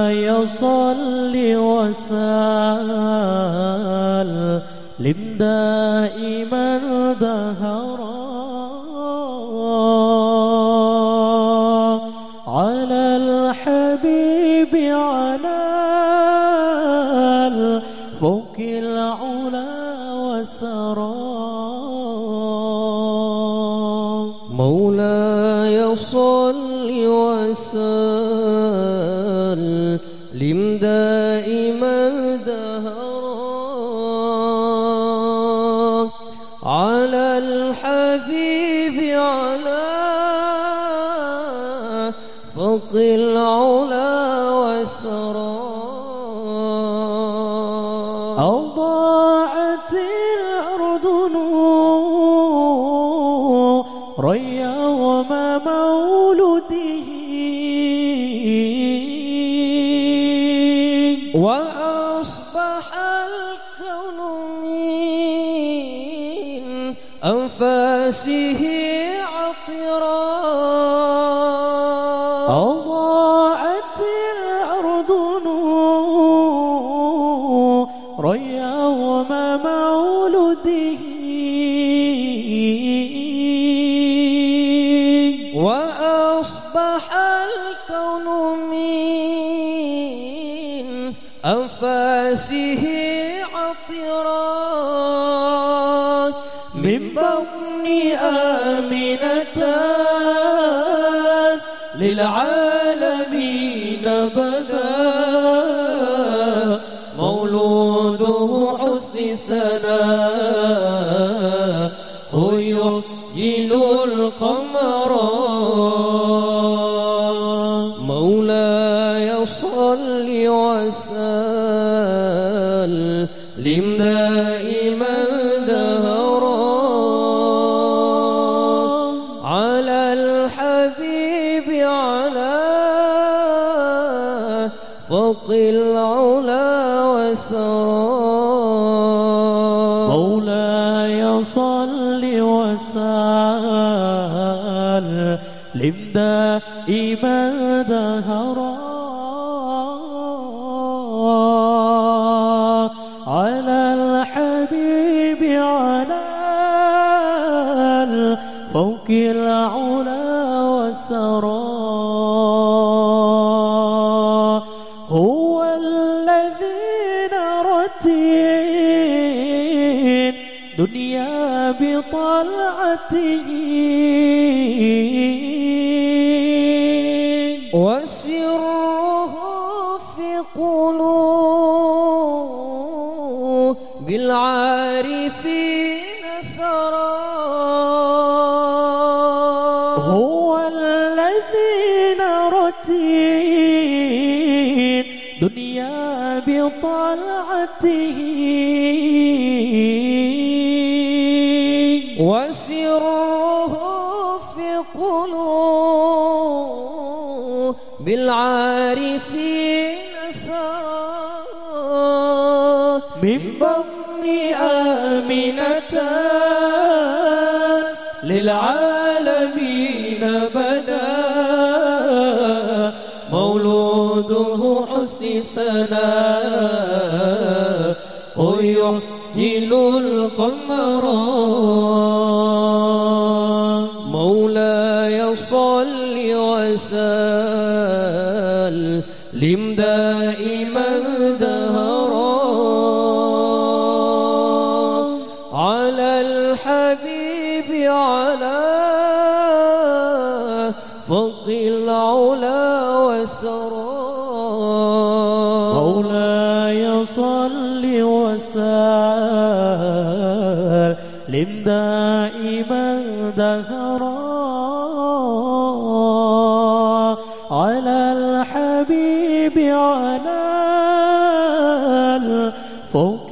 صل وسلم دائما دهرا على الحبيب على فوق العلا والسرى. مولاي صل وسلم دائما دهرا على الحبيب على فوق العلا والسرى. أضاعت الأرض نورا يوم مولده وأصبح الكون من أنفاسه عطرا. أضاعت الأرض نورا يوم مولده وأصبح الكون من أنفاسه عطرا من بطن آمنة للعالمين بدا مولوده حسن سناء يحيي القمر. مولاي صل وسلم دائما دهرا على الحبيب على فوق العلا والسرى. مولاي صل وسلم دائما دهرا على الحبيب على فوق العلا والسرى. هو الذي نرت دنيا بطلعته وسره في قلوب العارفين سرى. هو الذي نرت دنيا بطلعته وسره في قلوب بالعارفين سرى. من بطن آمنة للعالمين بدا مولوده حسن سناء يحيي القمر. مولاي صل وسلم دائما دهرا على الحبيب على فوق العلا والسرى. مولاي صل وسلم دائما دهرا على الحبيب على فوق